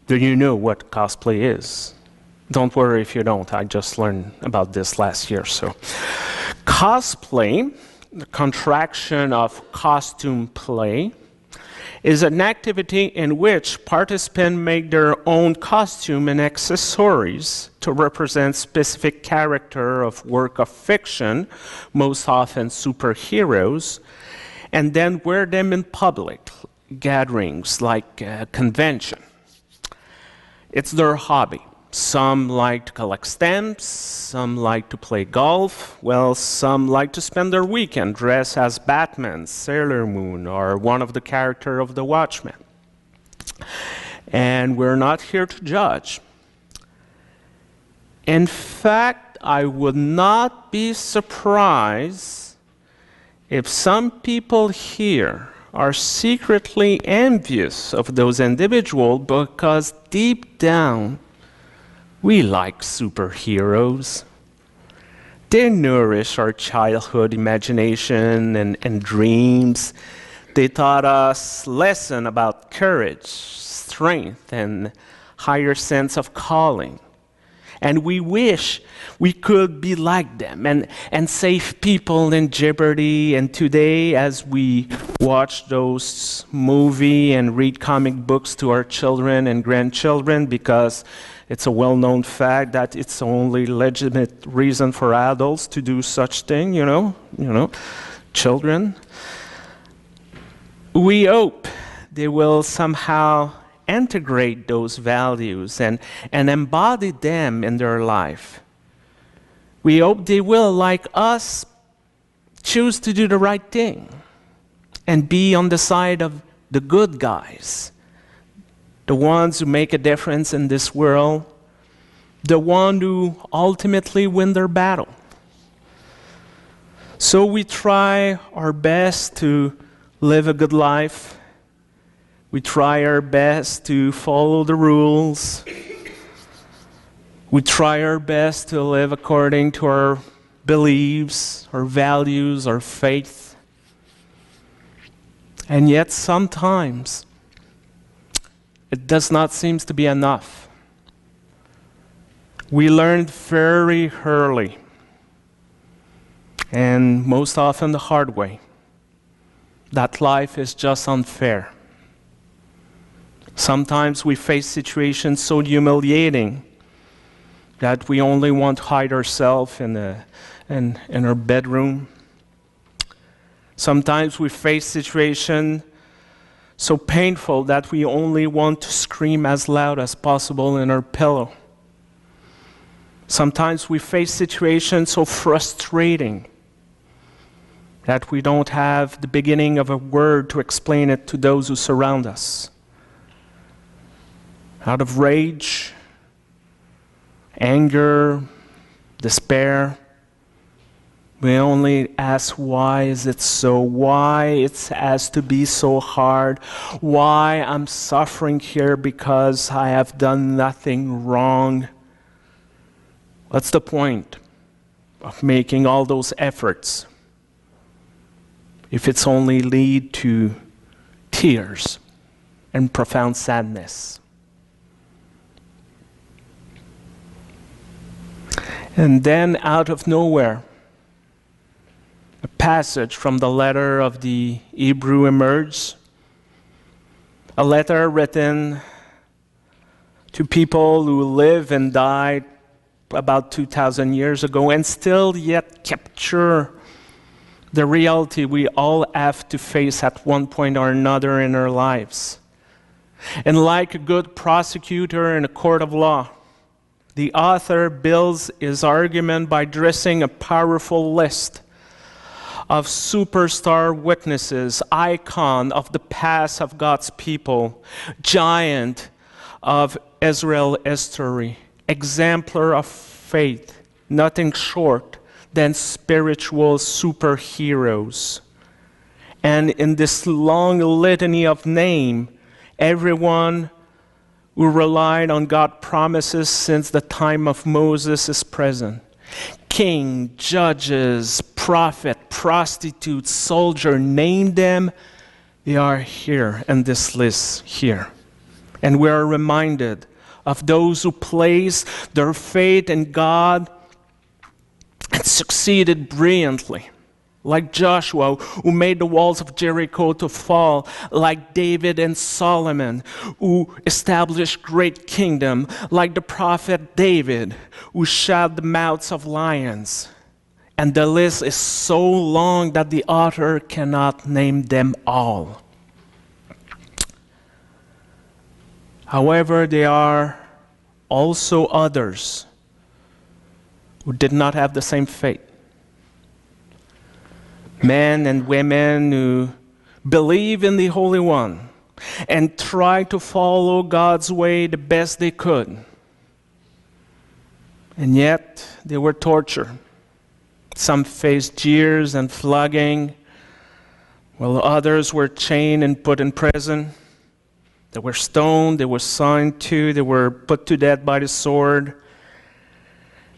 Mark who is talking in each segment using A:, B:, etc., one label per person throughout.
A: Do you know what cosplay is? Don't worry if you don't. I just learned about this last year. So, cosplay, the contraction of costume play, is an activity in which participants make their own costume and accessories to represent specific character of work of fiction, most often superheroes, and then wear them in public gatherings like a convention. It's their hobby. Some like to collect stamps, some like to play golf, well, some like to spend their weekend dressed as Batman, Sailor Moon, or one of the characters of The Watchmen. And we're not here to judge. In fact, I would not be surprised if some people here are secretly envious of those individuals because deep down, we like superheroes. They nourish our childhood imagination and dreams. They taught us lessons about courage, strength, and higher sense of calling. And we wish we could be like them and save people in jeopardy. And today, as we watch those movies and read comic books to our children and grandchildren, because it's a well-known fact that it's the only legitimate reason for adults to do such thing, you know, children. We hope they will somehow integrate those values and embody them in their life. We hope they will, like us, choose to do the right thing and be on the side of the good guys, the ones who make a difference in this world, the ones who ultimately win their battle. So we try our best to live a good life. We try our best to follow the rules. We try our best to live according to our beliefs, our values, our faith. And yet sometimes it does not seem to be enough. We learned very early, and most often the hard way, that life is just unfair. Sometimes we face situations so humiliating that we only want to hide ourselves in our bedroom. Sometimes we face situations so painful that we only want to scream as loud as possible in our pillow. Sometimes we face situations so frustrating that we don't have the beginning of a word to explain it to those who surround us. Out of rage, anger, despair, we only ask, why is it so? Why it has to be so hard? Why I'm suffering here because I have done nothing wrong? What's the point of making all those efforts if it's only lead to tears and profound sadness? And then out of nowhere, a passage from the letter of the Hebrew emerges, a letter written to people who lived and died about 2,000 years ago and still yet capture the reality we all have to face at one point or another in our lives. And like a good prosecutor in a court of law, the author builds his argument by dressing a powerful list of superstar witnesses, icon of the past of God's people, giant of Israel history, exemplar of faith, nothing short than spiritual superheroes. And in this long litany of name, everyone who relied on God's promises since the time of Moses is present. King, judges, prophet, prostitute, soldier, name them, they are here in this list here. And we are reminded of those who placed their faith in God and succeeded brilliantly, like Joshua, who made the walls of Jericho to fall, like David and Solomon, who established great kingdom, like the prophet David, who shut the mouths of lions. And the list is so long that the author cannot name them all. However, there are also others who did not have the same fate. Men and women who believe in the Holy One and try to follow God's way the best they could. And yet, they were tortured. Some faced jeers and flogging, while others were chained and put in prison. They were stoned, they were signed to, they were put to death by the sword.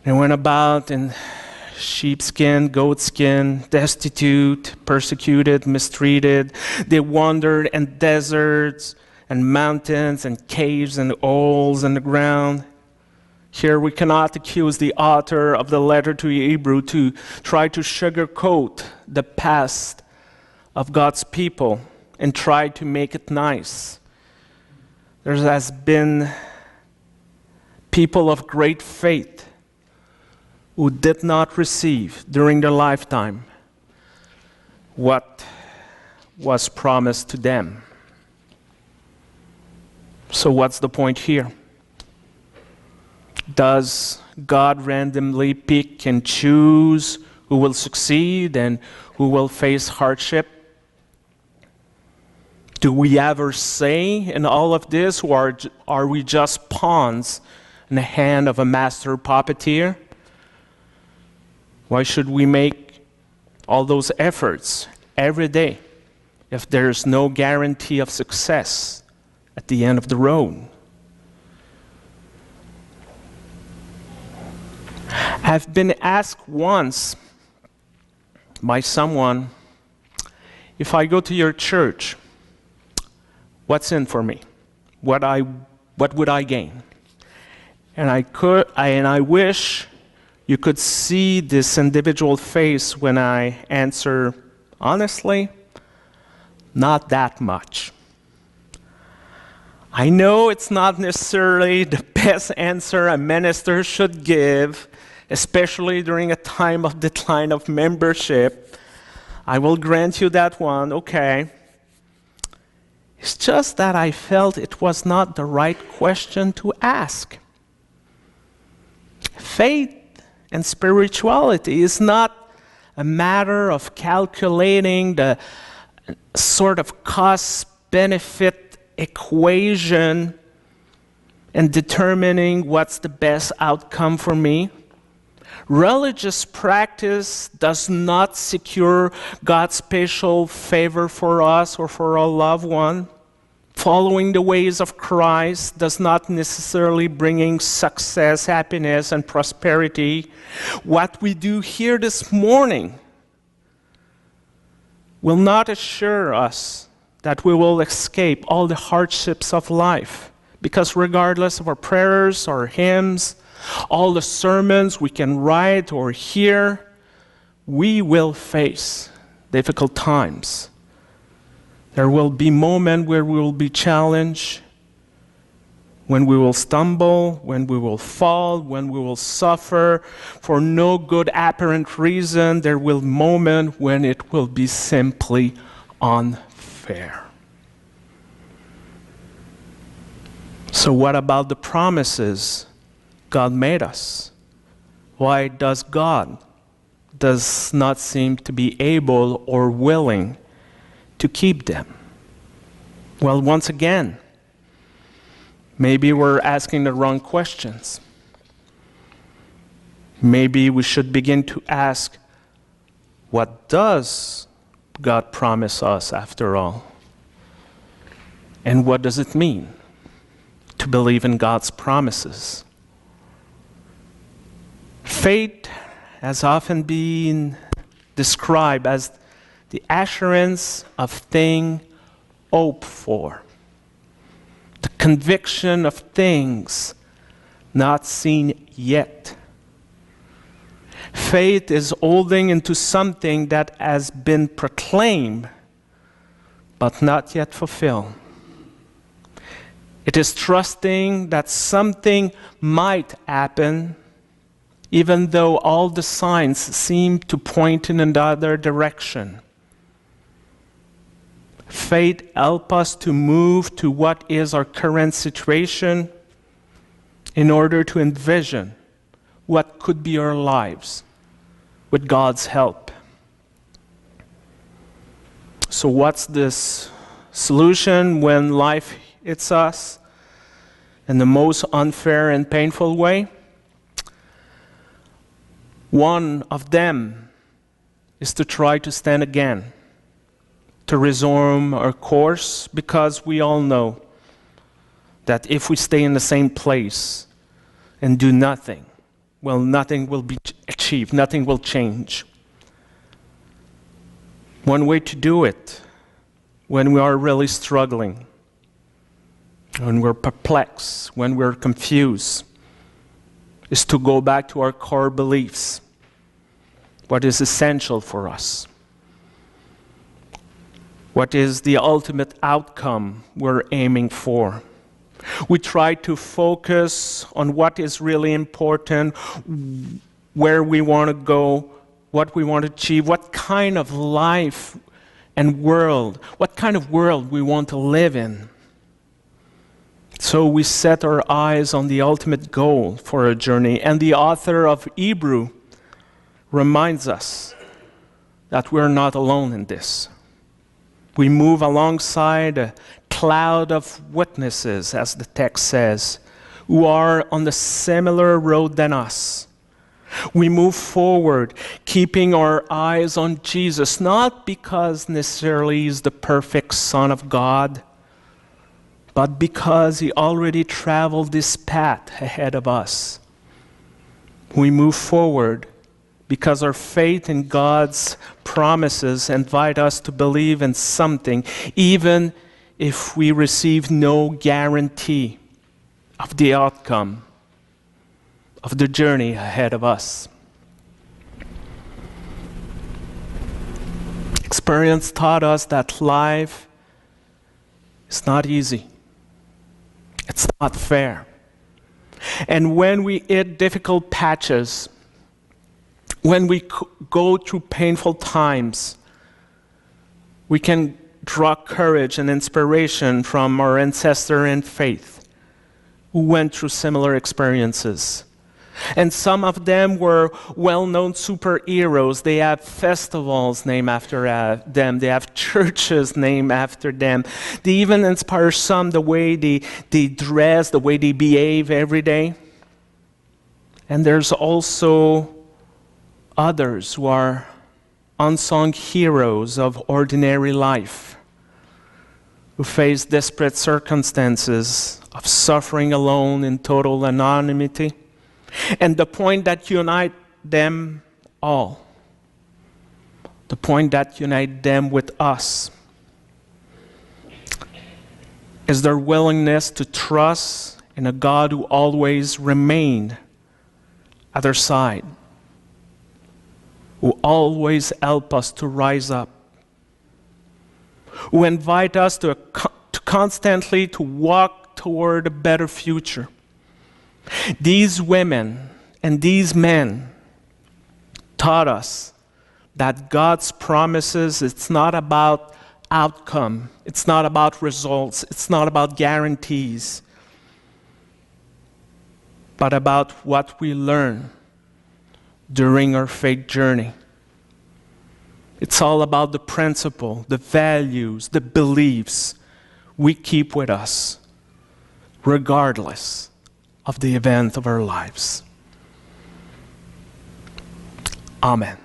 A: They went about in sheepskin, goatskin, destitute, persecuted, mistreated. They wandered in deserts and mountains and caves and holes in the ground. Here we cannot accuse the author of the letter to Hebrew to try to sugarcoat the past of God's people and try to make it nice. There has been people of great faith who did not receive during their lifetime what was promised to them. So what's the point here? Does God randomly pick and choose who will succeed and who will face hardship? Do we ever say in all of this, or are we just pawns in the hand of a master puppeteer? Why should we make all those efforts every day if there's no guarantee of success at the end of the road? I've been asked once by someone, if I go to your church, what's in for me? What would I gain? And I wish you could see this individual face when I answer, honestly, not that much. I know it's not necessarily the best answer a minister should give, especially during a time of decline of membership. I will grant you that one, okay. It's just that I felt it was not the right question to ask. Faith and spirituality is not a matter of calculating the sort of cost-benefit equation and determining what's the best outcome for me. Religious practice does not secure God's special favor for us or for our loved one. Following the ways of Christ does not necessarily bring success, happiness, and prosperity. What we do here this morning will not assure us that we will escape all the hardships of life, because regardless of our prayers, our hymns, all the sermons we can write or hear, we will face difficult times. There will be moments where we will be challenged, when we will stumble, when we will fall, when we will suffer for no good apparent reason. There will be moments when it will be simply unfair. So what about the promises God made us? Why does God not seem to be able or willing to keep them? Well, once again, maybe we're asking the wrong questions. Maybe we should begin to ask, what does God promise us after all? And what does it mean to believe in God's promises? Faith has often been described as the assurance of things hoped for. the conviction of things not seen yet. Faith is holding into something that has been proclaimed but not yet fulfilled. It is trusting that something might happen even though all the signs seem to point in another direction. Faith helps us to move to what is our current situation in order to envision what could be our lives with God's help. So what's this solution when life hits us in the most unfair and painful way? One of them is to try to stand again, to resume our course, because we all know that if we stay in the same place and do nothing, well, nothing will be achieved, nothing will change. One way to do it, when we are really struggling, when we're perplexed, when we're confused, is to go back to our core beliefs, what is essential for us, what is the ultimate outcome we're aiming for. We try to focus on what is really important, where we want to go, what we want to achieve, what kind of life and world, what kind of world we want to live in. So we set our eyes on the ultimate goal for our journey. And the author of Hebrew reminds us that we're not alone in this. We move alongside a cloud of witnesses, as the text says, who are on the similar road than us. We move forward, keeping our eyes on Jesus, not because necessarily he's the perfect Son of God, but because he already traveled this path ahead of us. We move forward because our faith in God's promises invite us to believe in something, even if we receive no guarantee of the outcome of the journey ahead of us. Experience taught us that life is not easy. It's not fair. And when we hit difficult patches, when we go through painful times, we can draw courage and inspiration from our ancestors in faith who went through similar experiences. And some of them were well-known superheroes. They have festivals named after them. They have churches named after them. They even inspire some the way they dress, the way they behave every day. And there's also others who are unsung heroes of ordinary life, who face desperate circumstances of suffering alone in total anonymity. And the point that unites them all, the point that unites them with us, is their willingness to trust in a God who always remained at their side, who always help us to rise up, who invite us to constantly to walk toward a better future. These women and these men taught us that God's promises, it's not about outcome, it's not about results, it's not about guarantees, but about what we learn during our faith journey. It's all about the principle, the values, the beliefs we keep with us, regardless of the event of our lives. Amen.